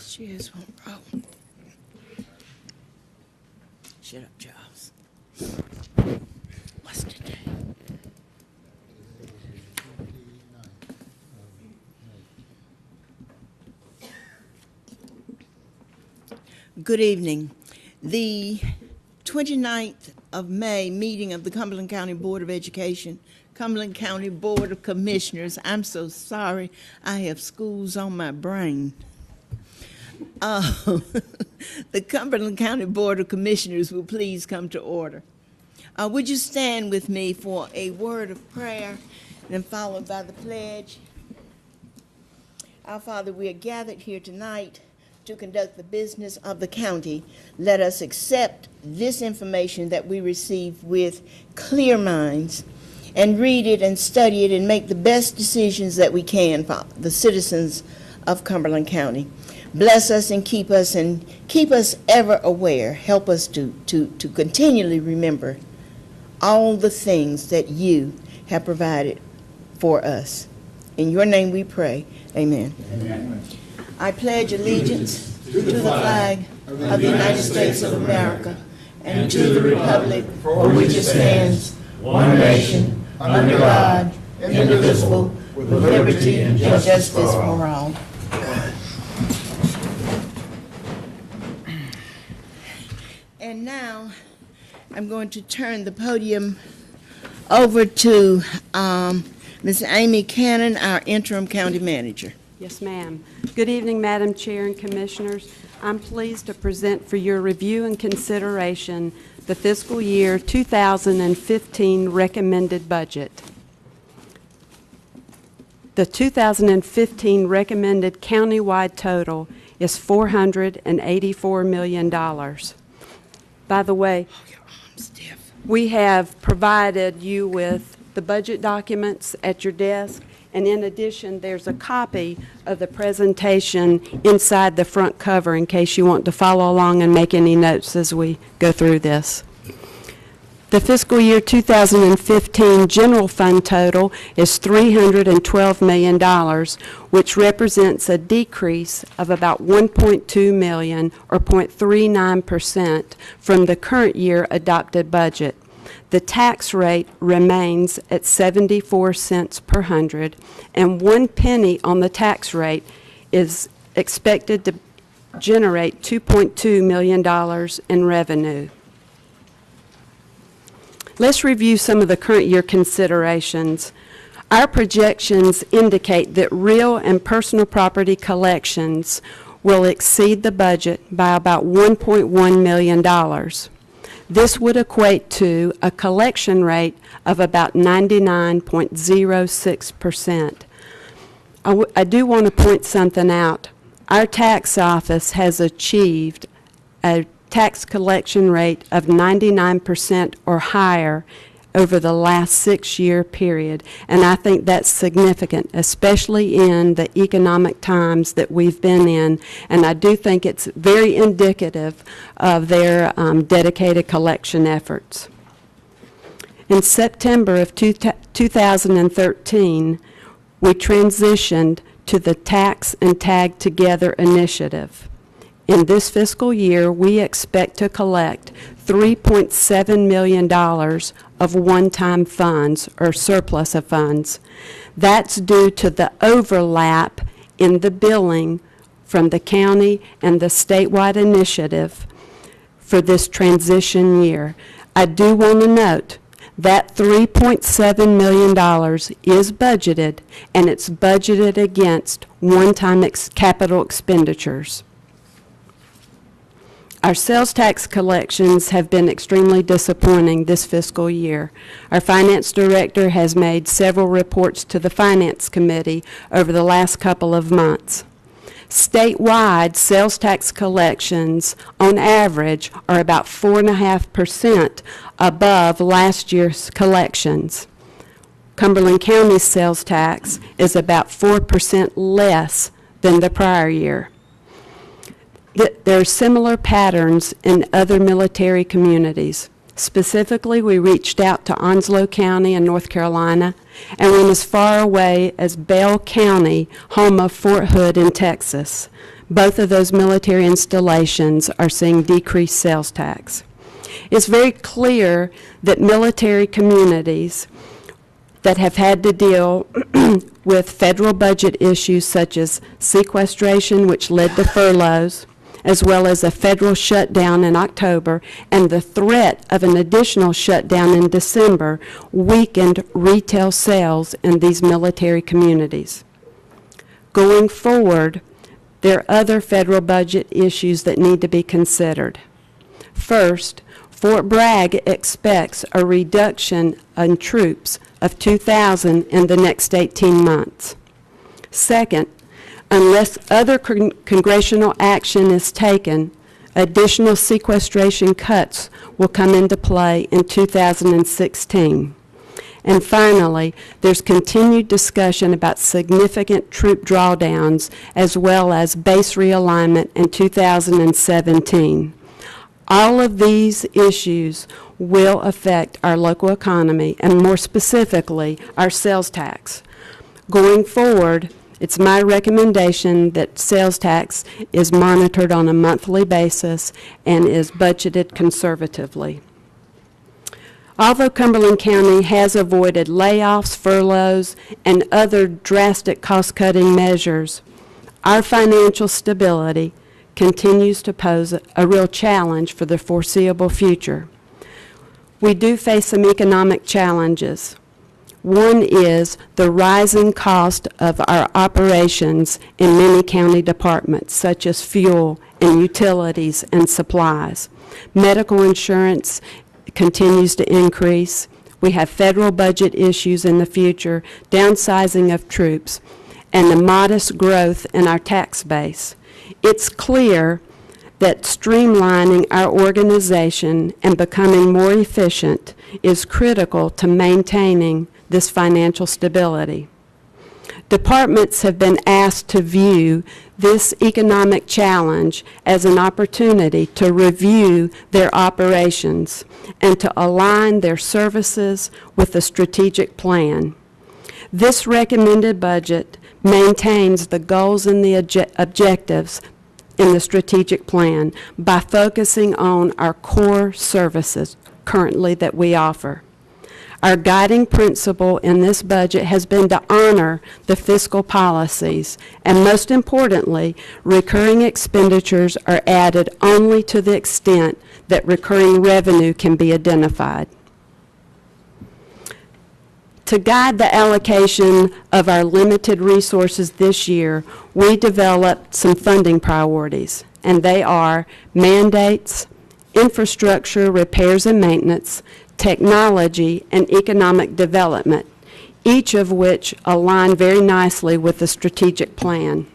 Cheers, one bro. Shut up, Charles. What's today? Good evening. The 29th of May meeting of the Cumberland County Board of Education, Cumberland County Board of Commissioners. I'm so sorry, I have schools on my brain. The Cumberland County Board of Commissioners will please come to order. Would you stand with me for a word of prayer, then followed by the pledge? Our Father, we are gathered here tonight to conduct the business of the county. Let us accept this information that we receive with clear minds and read it and study it and make the best decisions that we can for the citizens of Cumberland County. Bless us and keep us ever aware. Help us to continually remember all the things that you have provided for us. In your name we pray. Amen. Amen. I pledge allegiance to the flag of the United States of America and to the republic for which it stands, one nation, under God, indivisible, with liberty and justice for all. And now I'm going to turn the podium over to Ms. Amy Cannon, our interim county manager. Yes, ma'am. Good evening, Madam Chair and Commissioners. I'm pleased to present for your review and consideration the fiscal year 2015 recommended budget. The 2015 recommended countywide total is $484 million. By the way, we have provided you with the budget documents at your desk, and in addition, there's a copy of the presentation inside the front cover in case you want to follow along and make any notes as we go through this. The fiscal year 2015 general fund total is $312 million, which represents a decrease of about $1.2 million or 0.39% from the current year adopted budget. The tax rate remains at 74 cents per hundred, and 1 penny on the tax rate is expected to generate $2.2 million in revenue. Let's review some of the current year considerations. Our projections indicate that real and personal property collections will exceed the budget by about $1.1 million. This would equate to a collection rate of about 99.06%. I do want to point something out. Our tax office has achieved a tax collection rate of 99% or higher over the last 6-year period, and I think that's significant, especially in the economic times that we've been in, and I do think it's very indicative of their dedicated collection efforts. In September of 2013, we transitioned to the Tax and Tag Together initiative. In this fiscal year, we expect to collect $3.7 million of one-time funds or surplus of funds. That's due to the overlap in the billing from the county and the statewide initiative for this transition year. I do want to note that $3.7 million is budgeted, and it's budgeted against one-time capital expenditures. Our sales tax collections have been extremely disappointing this fiscal year. Our finance director has made several reports to the finance committee over the last couple of months. Statewide, sales tax collections on average are about 4.5% above last year's collections. Cumberland County's sales tax is about 4% less than the prior year. There are similar patterns in other military communities. Specifically, we reached out to Onslow County in North Carolina and went as far away as Bell County, home of Fort Hood in Texas. Both of those military installations are seeing decreased sales tax. It's very clear that military communities that have had to deal with federal budget issues such as sequestration, which led to furloughs, as well as a federal shutdown in October, and the threat of an additional shutdown in December weakened retail sales in these military communities. Going forward, there are other federal budget issues that need to be considered. First, Fort Bragg expects a reduction in troops of 2,000 in the next 18 months. Second, unless other congressional action is taken, additional sequestration cuts will come into play in 2016. And finally, there's continued discussion about significant troop drawdowns as well as base realignment in 2017. All of these issues will affect our local economy and more specifically our sales tax. Going forward, it's my recommendation that sales tax is monitored on a monthly basis and is budgeted conservatively. Although Cumberland County has avoided layoffs, furloughs, and other drastic cost-cutting measures, our financial stability continues to pose a real challenge for the foreseeable future. We do face some economic challenges. One is the rising cost of our operations in many county departments, such as fuel and utilities and supplies. Medical insurance continues to increase. We have federal budget issues in the future, downsizing of troops, and the modest growth in our tax base. It's clear that streamlining our organization and becoming more efficient is critical to maintaining this financial stability. Departments have been asked to view this economic challenge as an opportunity to review their operations and to align their services with a strategic plan. This recommended budget maintains the goals and the objectives in the strategic plan by focusing on our core services currently that we offer. Our guiding principle in this budget has been to honor the fiscal policies, and most importantly, recurring expenditures are added only to the extent that recurring revenue can be identified. To guide the allocation of our limited resources this year, we developed some funding priorities, and they are mandates, infrastructure, repairs and maintenance, technology, and economic development, each of which align very nicely with the strategic plan.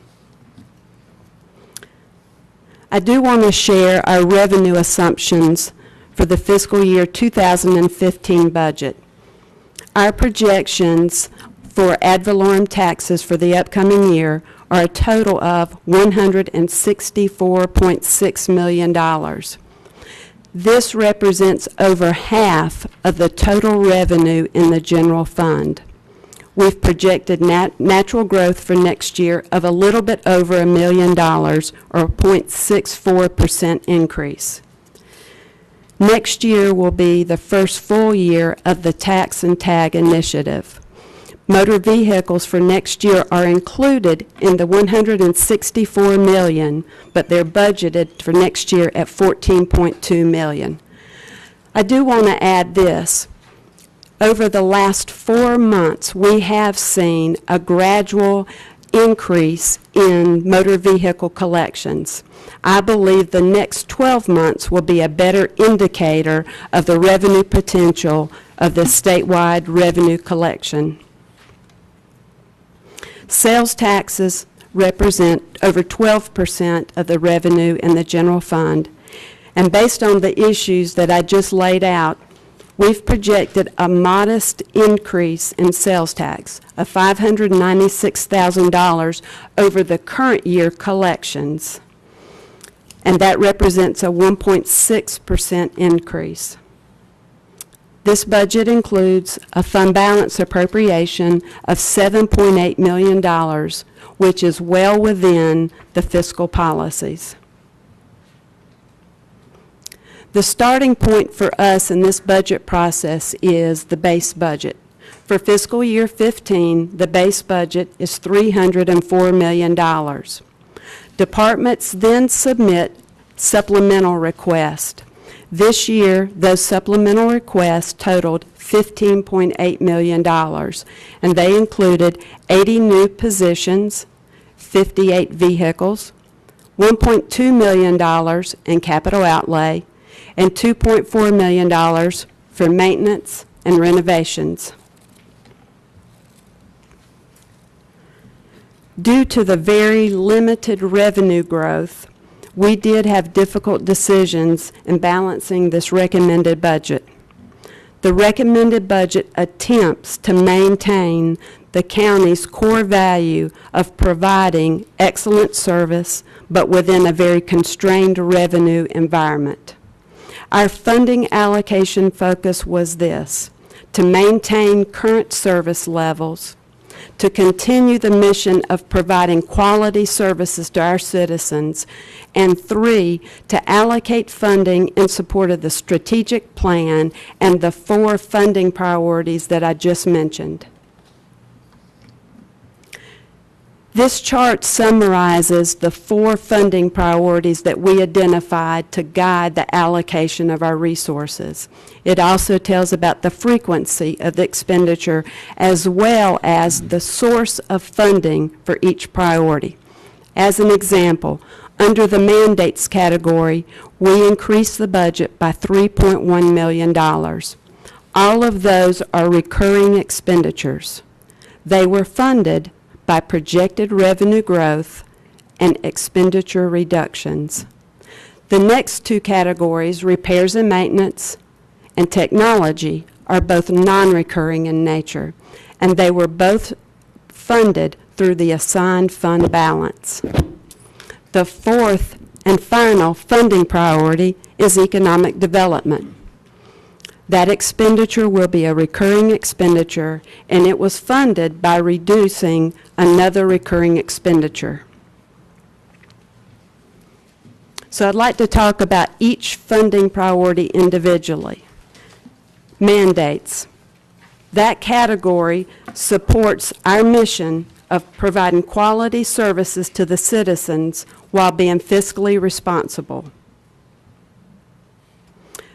I do want to share our revenue assumptions for the fiscal year 2015 budget. Our projections for ad valorem taxes for the upcoming year are a total of $164.6 million. This represents over half of the total revenue in the general fund. We've projected natural growth for next year of a little bit over $1 million, or a 0.64% increase. Next year will be the first full year of the Tax and Tag initiative. Motor vehicles for next year are included in the $164 million, but they're budgeted for next year at $14.2 million. I do want to add this. Over the last 4 months, we have seen a gradual increase in motor vehicle collections. I believe the next 12 months will be a better indicator of the revenue potential of the statewide revenue collection. Sales taxes represent over 12% of the revenue in the general fund, and based on the issues that I just laid out, we've projected a modest increase in sales tax of $596,000 over the current year collections, and that represents a 1.6% increase. This budget includes a fund balance appropriation of $7.8 million, which is well within the fiscal policies. The starting point for us in this budget process is the base budget. For fiscal year 15, the base budget is $304 million. Departments then submit supplemental requests. This year, those supplemental requests totaled $15.8 million, and they included 80 new positions, 58 vehicles, $1.2 million in capital outlay, and $2.4 million for maintenance and renovations. Due to the very limited revenue growth, we did have difficult decisions in balancing this recommended budget. The recommended budget attempts to maintain the county's core value of providing excellent service, but within a very constrained revenue environment. Our funding allocation focus was this: to maintain current service levels, to continue the mission of providing quality services to our citizens, and 3, to allocate funding in support of the strategic plan and the 4 funding priorities that I just mentioned. This chart summarizes the 4 funding priorities that we identified to guide the allocation of our resources. It also tells about the frequency of the expenditure as well as the source of funding for each priority. As an example, under the mandates category, we increased the budget by $3.1 million. All of those are recurring expenditures. They were funded by projected revenue growth and expenditure reductions. The next 2 categories, repairs and maintenance and technology, are both non-recurring in nature, and they were both funded through the assigned fund balance. The 4th and final funding priority is economic development. That expenditure will be a recurring expenditure, and it was funded by reducing another recurring expenditure. So I'd like to talk about each funding priority individually. Mandates. That category supports our mission of providing quality services to the citizens while being fiscally responsible.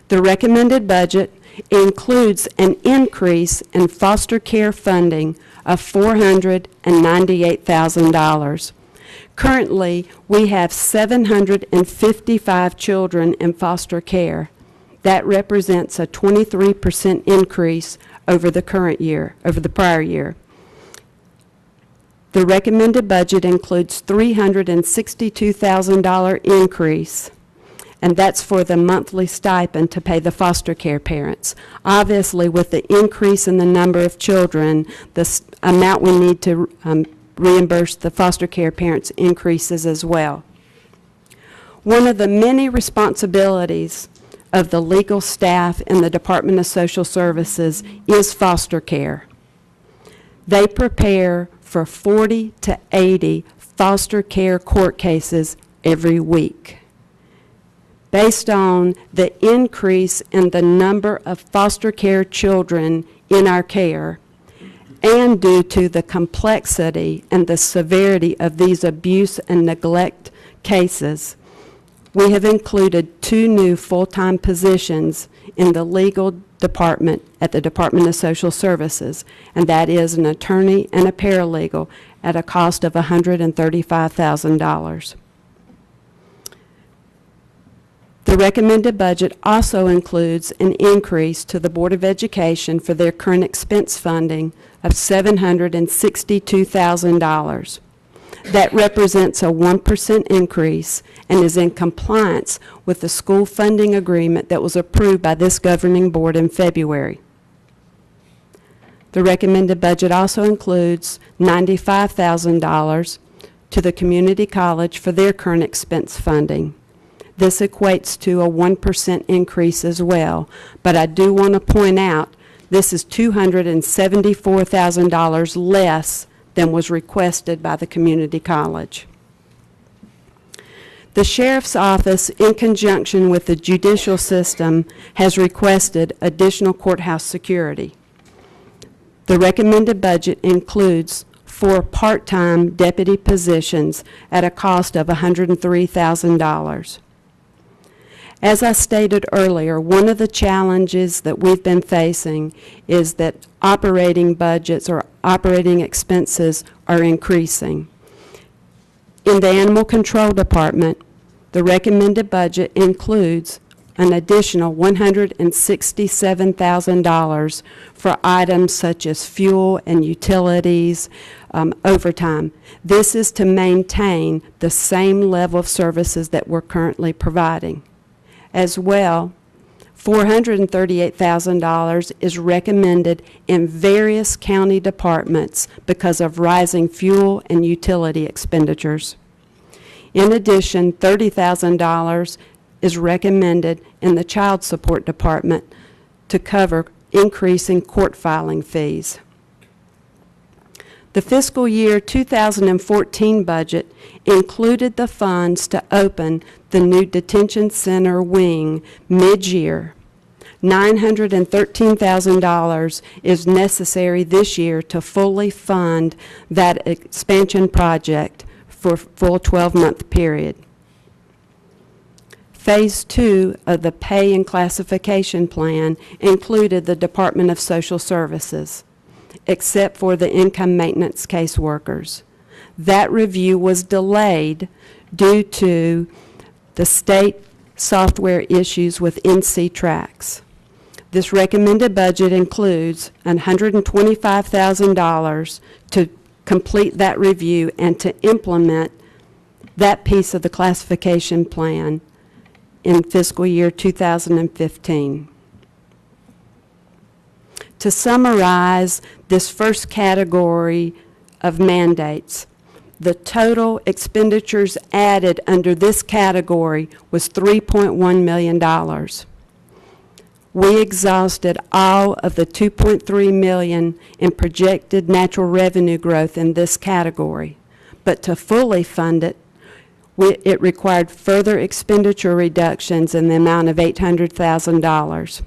The recommended budget includes an increase in foster care funding of $498,000. Currently, we have 755 children in foster care. That represents a 23% increase over the prior year. The recommended budget includes $362,000 increase, and that's for the monthly stipend to pay the foster care parents. Obviously, with the increase in the number of children, the amount we need to reimburse the foster care parents increases as well. One of the many responsibilities of the legal staff in the Department of Social Services is foster care. They prepare for 40 to 80 foster care court cases every week. Based on the increase in the number of foster care children in our care, and due to the complexity and the severity of these abuse and neglect cases, we have included 2 new full-time positions in the legal department at the Department of Social Services, and that is an attorney and a paralegal at a cost of $135,000. The recommended budget also includes an increase to the Board of Education for their current expense funding of $762,000. That represents a 1% increase and is in compliance with the school funding agreement that was approved by this governing board in February. The recommended budget also includes $95,000 to the community college for their current expense funding. This equates to a 1% increase as well. But I do want to point out, this is $274,000 less than was requested by the community college. The Sheriff's Office, in conjunction with the judicial system, has requested additional courthouse security. The recommended budget includes 4 part-time deputy positions at a cost of $103,000. As I stated earlier, one of the challenges that we've been facing is that operating budgets or operating expenses are increasing. In the Animal Control Department, the recommended budget includes an additional $167,000 for items such as fuel and utilities, overtime. This is to maintain the same level of services that we're currently providing. As well, $438,000 is recommended in various county departments because of rising fuel and utility expenditures. In addition, $30,000 is recommended in the Child Support Department to cover increasing court filing fees. The fiscal year 2014 budget included the funds to open the new detention center wing mid-year. $913,000 is necessary this year to fully fund that expansion project for a full 12-month period. Phase 2 of the pay and classification plan included the Department of Social Services, except for the income maintenance caseworkers. That review was delayed due to the state software issues with NC Tracks. This recommended budget includes $125,000 to complete that review and to implement that piece of the classification plan in fiscal year 2015. To summarize this first category of mandates, the total expenditures added under this category was $3.1 million. We exhausted all of the $2.3 million in projected natural revenue growth in this category, but to fully fund it, it required further expenditure reductions in the amount of $800,000.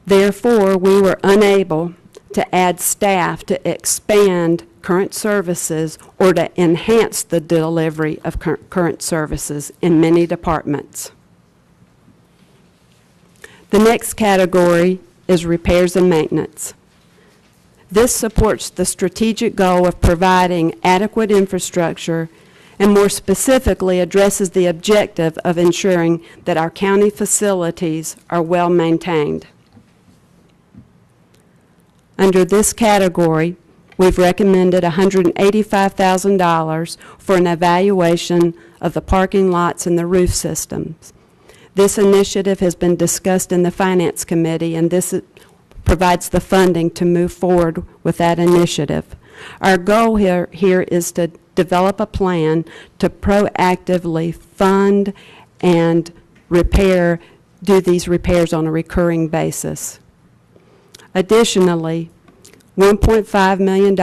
Therefore, we were unable to add staff to expand current services or to enhance the delivery of current services in many departments. The next category is repairs and maintenance. This supports the strategic goal of providing adequate infrastructure and more specifically addresses the objective of ensuring that our county facilities are well maintained. Under this category, we've recommended $185,000 for an evaluation of the parking lots and the roof systems. This initiative has been discussed in the Finance Committee, and this provides the funding to move forward with that initiative. Our goal here is to develop a plan to proactively fund and do these repairs on a recurring basis. Additionally, $1.5 million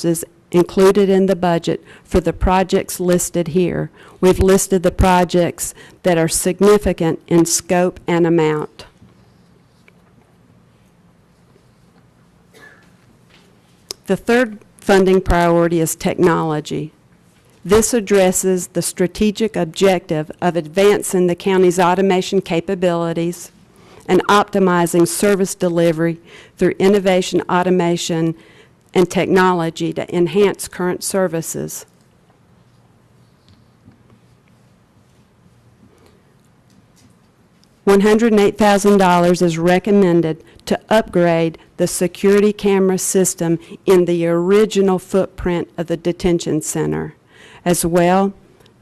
is included in the budget for the projects listed here. We've listed the projects that are significant in scope and amount. The third funding priority is technology. This addresses the strategic objective of advancing the county's automation capabilities and optimizing service delivery through innovation, automation, and technology to enhance current services. $108,000 is recommended to upgrade the security camera system in the original footprint of the detention center. As well,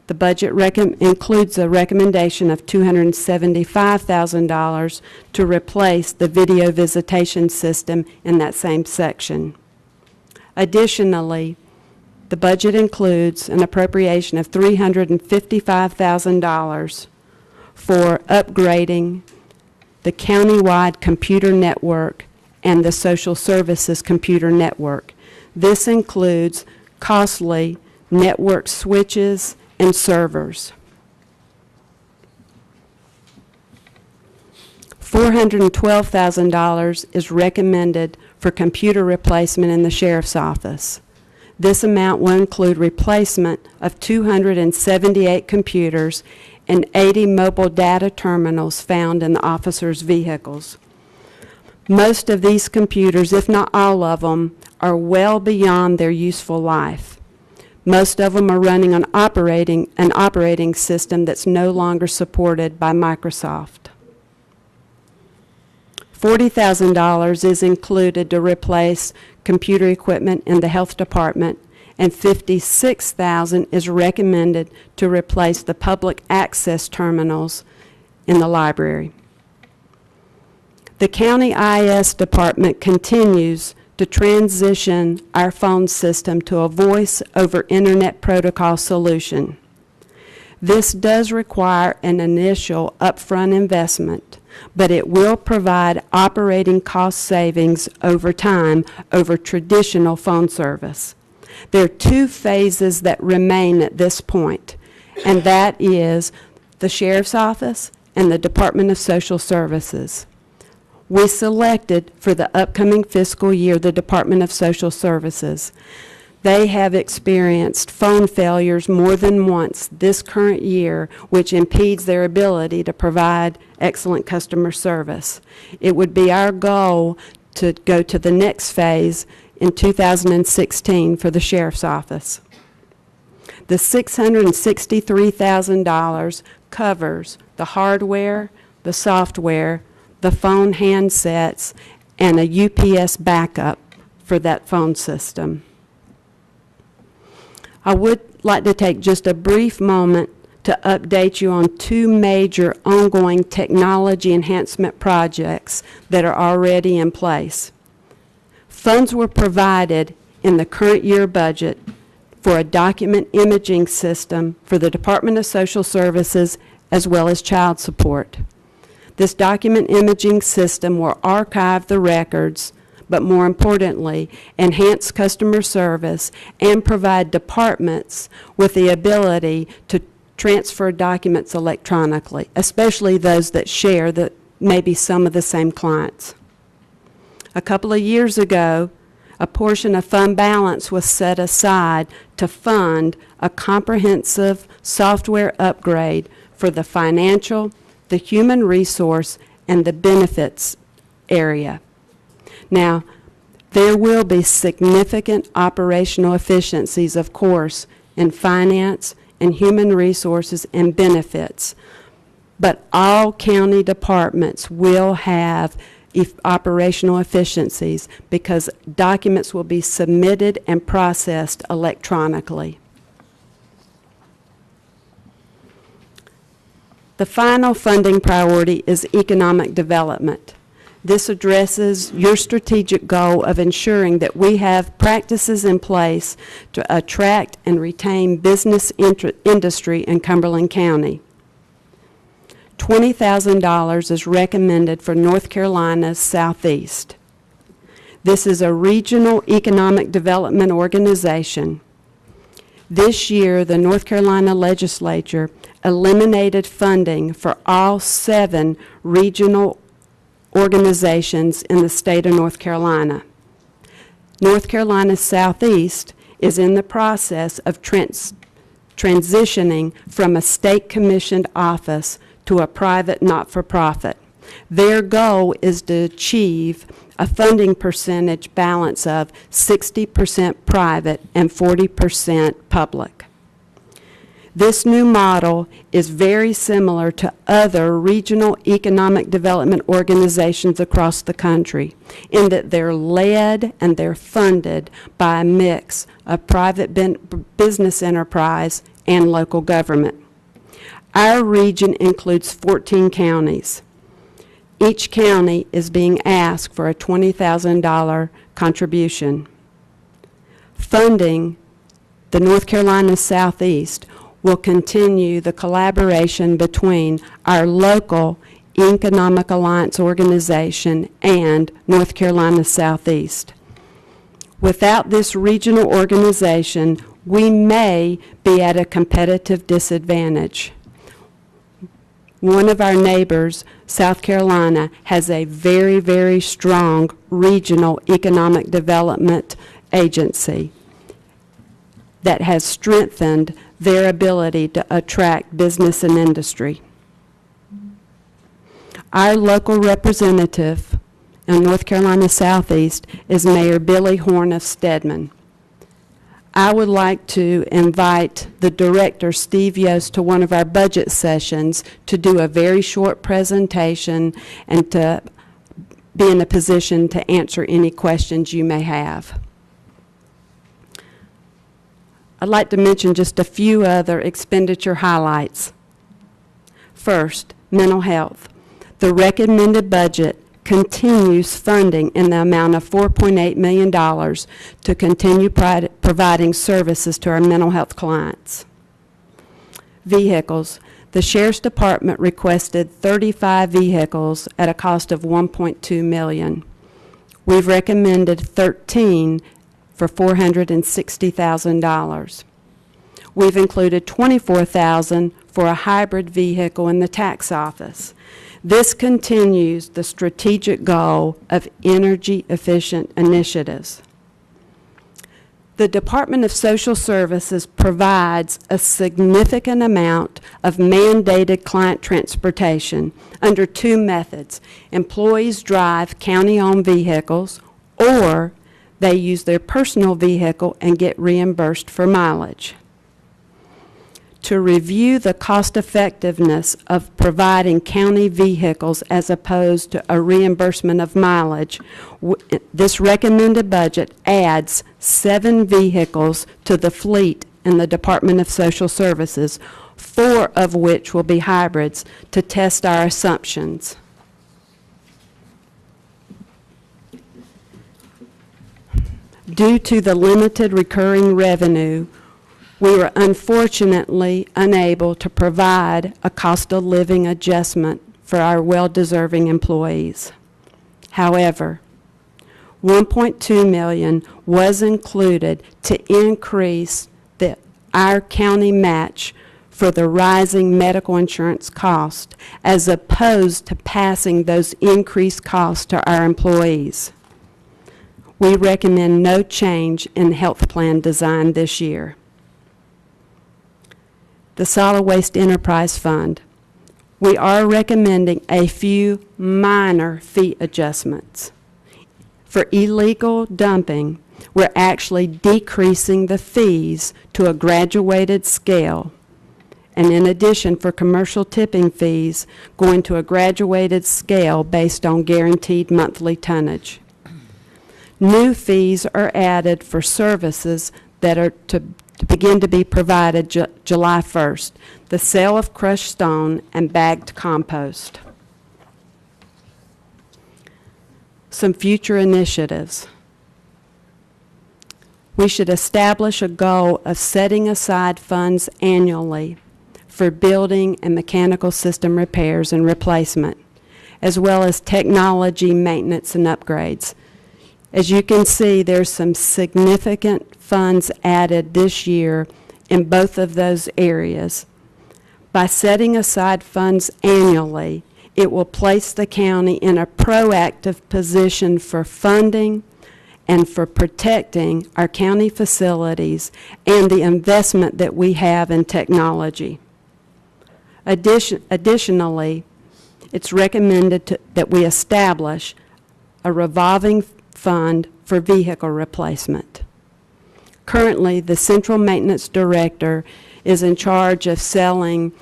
the budget includes a recommendation of $275,000 to replace the video visitation system in that same section. Additionally, The budget includes an appropriation of $355,000 for upgrading the countywide computer network and the social services computer network. This includes costly network switches and servers. $412,000 is recommended for computer replacement in the sheriff's office. This amount will include replacement of 278 computers and 80 mobile data terminals found in the officers' vehicles. Most of these computers, if not all of them, are well beyond their useful life. Most of them are running on an operating system that's no longer supported by Microsoft. $40,000 is included to replace computer equipment in the health department, and $56,000 is recommended to replace the public access terminals in the library. The county IS department continues to transition our phone system to a voice over internet protocol solution. This does require an initial upfront investment, but it will provide operating cost savings over time over traditional phone service. There are two phases that remain at this point, and that is the Sheriff's Office and the Department of Social Services. We selected for the upcoming fiscal year the Department of Social Services. They have experienced phone failures more than once this current year, which impedes their ability to provide excellent customer service. It would be our goal to go to the next phase in 2016 for the Sheriff's Office. The $663,000 covers the hardware, the software, the phone handsets, and a UPS backup for that phone system. I would like to take just a brief moment to update you on two major ongoing technology enhancement projects that are already in place. Funds were provided in the current year budget for a document imaging system for the Department of Social Services as well as child support. This document imaging system will archive the records, but more importantly, enhance customer service and provide departments with the ability to transfer documents electronically, especially those that share maybe some of the same clients. A couple of years ago, a portion of fund balance was set aside to fund a comprehensive software upgrade for the financial, the human resource, and the benefits area. Now, there will be significant operational efficiencies, of course, in finance and human resources and benefits, but all county departments will have operational efficiencies because documents will be submitted and processed electronically. The final funding priority is economic development. This addresses your strategic goal of ensuring that we have practices in place to attract and retain business industry in Cumberland County. $20,000 is recommended for North Carolina's Southeast. This is a regional economic development organization. This year, the North Carolina legislature eliminated funding for all 7 regional organizations in the state of North Carolina. North Carolina's Southeast is in the process of transitioning from a state-commissioned office to a private not-for-profit. Their goal is to achieve a funding percentage balance of 60% private and 40% public. This new model is very similar to other regional economic development organizations across the country in that they're led and they're funded by a mix of private business enterprise and local government. Our region includes 14 counties. Each county is being asked for a $20,000 contribution. Funding the North Carolina Southeast will continue the collaboration between our local Economic Alliance organization and North Carolina Southeast. Without this regional organization, we may be at a competitive disadvantage. One of our neighbors, South Carolina, has a very, very strong regional economic development agency that has strengthened their ability to attract business and industry. Our local representative in North Carolina Southeast is Mayor Billy Horn of Stedman. I would like to invite the director, Steve Yost, to one of our budget sessions to do a very short presentation and to be in a position to answer any questions you may have. I'd like to mention just a few other expenditure highlights. First, mental health. The recommended budget continues funding in the amount of $4.8 million to continue providing services to our mental health clients. Vehicles. The Sheriff's Department requested 35 vehicles at a cost of $1.2 million. We've recommended 13 for $460,000. We've included $24,000 for a hybrid vehicle in the tax office. This continues the strategic goal of energy-efficient initiatives. The Department of Social Services provides a significant amount of mandated client transportation under two methods. Employees drive county-owned vehicles, or they use their personal vehicle and get reimbursed for mileage. To review the cost-effectiveness of providing county vehicles as opposed to a reimbursement of mileage, this recommended budget adds 7 vehicles to the fleet in the Department of Social Services, 4 of which will be hybrids, to test our assumptions. Due to the limited recurring revenue, we were unfortunately unable to provide a cost of living adjustment for our well-deserving employees. However, $1.2 million was included to increase our county match for the rising medical insurance cost, as opposed to passing those increased costs to our employees. We recommend no change in health plan design this year. The Solid Waste Enterprise Fund. We are recommending a few minor fee adjustments. For illegal dumping, we're actually decreasing the fees to a graduated scale. And in addition, for commercial tipping fees, going to a graduated scale based on guaranteed monthly tonnage. New fees are added for services that are to begin to be provided July 1st, the sale of crushed stone and bagged compost. Some future initiatives. We should establish a goal of setting aside funds annually for building and mechanical system repairs and replacement, as well as technology maintenance and upgrades. As you can see, there's some significant funds added this year in both of those areas. By setting aside funds annually, it will place the county in a proactive position for funding and for protecting our county facilities and the investment that we have in technology. Additionally, it's recommended that we establish a revolving fund for vehicle replacement. Currently, the Central Maintenance Director is in charge of selling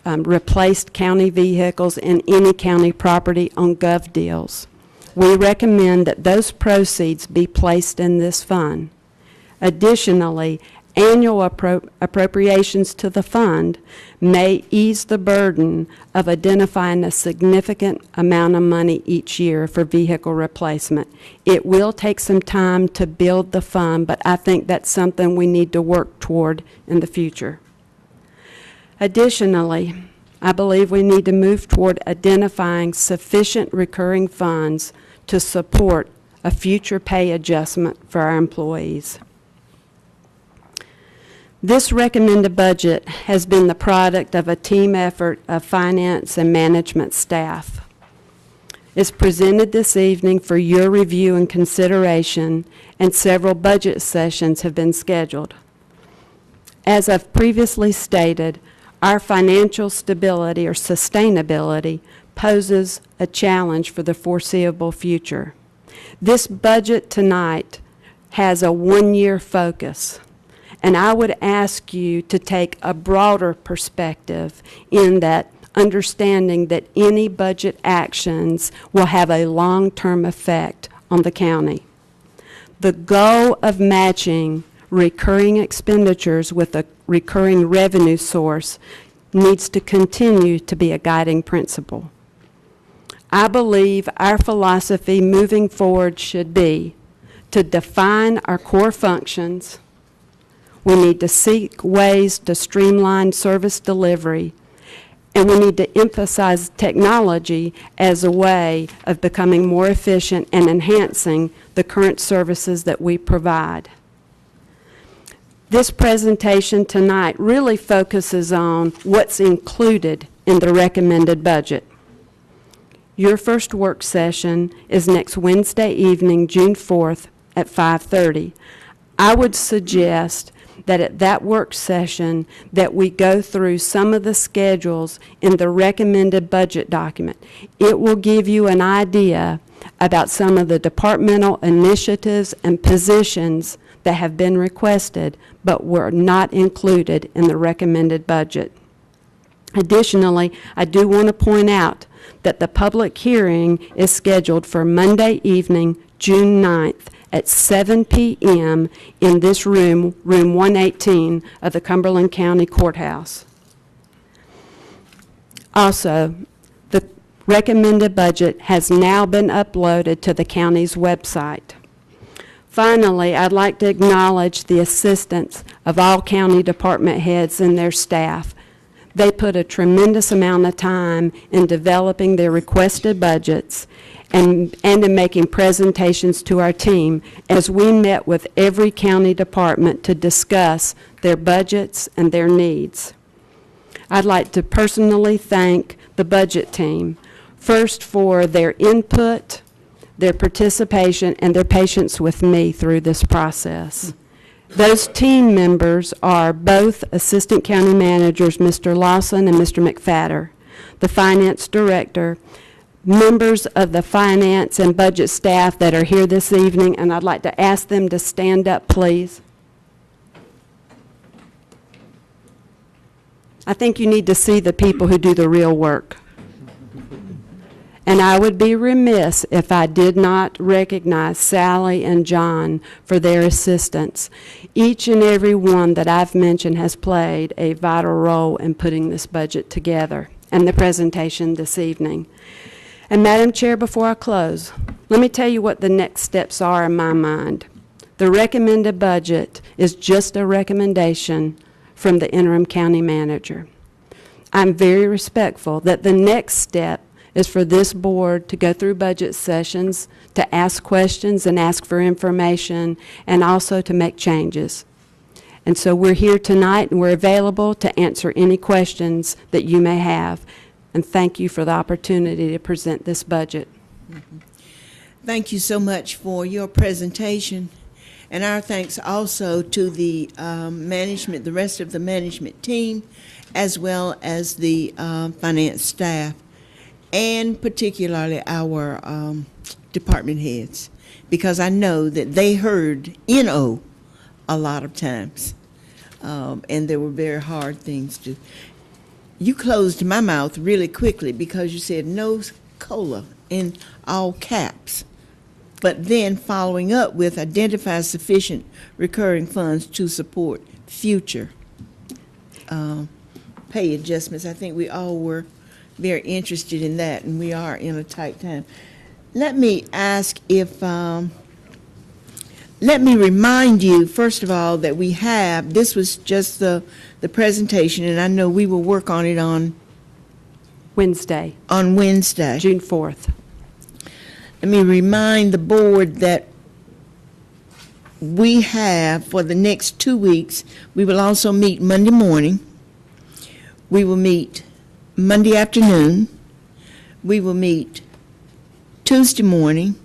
replaced county vehicles and any county property on gov deals. We recommend that those proceeds be placed in this fund. Additionally, Annual appropriations to the fund may ease the burden of identifying a significant amount of money each year for vehicle replacement. It will take some time to build the fund, but I think that's something we need to work toward in the future. Additionally, I believe we need to move toward identifying sufficient recurring funds to support a future pay adjustment for our employees. This recommended budget has been the product of a team effort of finance and management staff. It's presented this evening for your review and consideration, and several budget sessions have been scheduled. As I've previously stated, our financial stability or sustainability poses a challenge for the foreseeable future. This budget tonight has a one-year focus. And I would ask you to take a broader perspective in that understanding that any budget actions will have a long-term effect on the county. The goal of matching recurring expenditures with a recurring revenue source needs to continue to be a guiding principle. I believe our philosophy moving forward should be to define our core functions. We need to seek ways to streamline service delivery, and we need to emphasize technology as a way of becoming more efficient and enhancing the current services that we provide. This presentation tonight really focuses on what's included in the recommended budget. Your first work session is next Wednesday evening, June 4th at 5:30. I would suggest that at that work session that we go through some of the schedules in the recommended budget document. It will give you an idea about some of the departmental initiatives and positions that have been requested but were not included in the recommended budget. Additionally, I do want to point out that the public hearing is scheduled for Monday evening, June 9th, at 7 p.m. in this room, room 118 of the Cumberland County Courthouse. Also, the recommended budget has now been uploaded to the county's website. Finally, I'd like to acknowledge the assistance of all county department heads and their staff. They put a tremendous amount of time in developing their requested budgets and in making presentations to our team as we met with every county department to discuss their budgets and their needs. I'd like to personally thank the budget team, first for their input, their participation, and their patience with me through this process. Those team members are both Assistant County Managers, Mr. Lawson and Mr. McFadder, the Finance Director, members of the finance and budget staff that are here this evening, and I'd like to ask them to stand up, please. I think you need to see the people who do the real work. And I would be remiss if I did not recognize Sally and John for their assistance. Each and every one that I've mentioned has played a vital role in putting this budget together and the presentation this evening. And Madam Chair, before I close, let me tell you what the next steps are in my mind. The recommended budget is just a recommendation from the interim county manager. I'm very respectful that the next step is for this board to go through budget sessions, to ask questions and ask for information, and also to make changes. And so we're here tonight and we're available to answer any questions that you may have. And thank you for the opportunity to present this budget. Thank you so much for your presentation. And our thanks also to the management, the rest of the management team, as well as the finance staff, and particularly our department heads, because I know that they heard NO a lot of times, and there were very hard things to. You closed my mouth really quickly because you said no cola in all caps. but then following up with identify sufficient recurring funds to support future pay adjustments. I think we all were very interested in that, and we are in a tight time. Let me ask if, let me remind you, first of all, that we have, this was just the presentation, and I know we will work on it on Wednesday, Wednesday. June 4th. Let me remind the board that we have, for the next 2 weeks, we will also meet Monday morning. We will meet Monday afternoon. We will meet Tuesday morning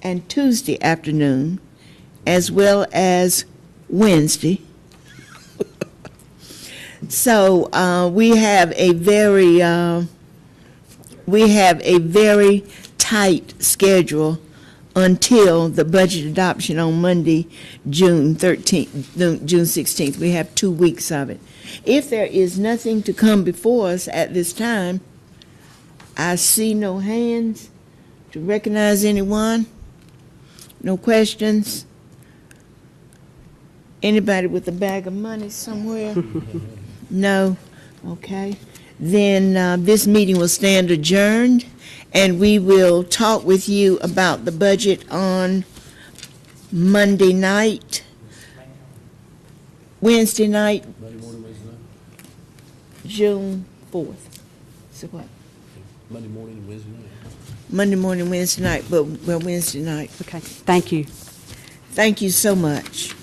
and Tuesday afternoon, as well as Wednesday. So we have a very tight schedule until the budget adoption on Monday, June 16th. We have 2 weeks of it. If there is nothing to come before us at this time, I see no hands to recognize anyone. No questions? Anybody with a bag of money somewhere? No? Okay. Then this meeting will stand adjourned, and we will talk with you about the budget on Monday night, Wednesday night, June 4th. So what? Monday morning and Wednesday night. Monday morning, Wednesday night, but well, Wednesday night. Okay, thank you. Thank you so much.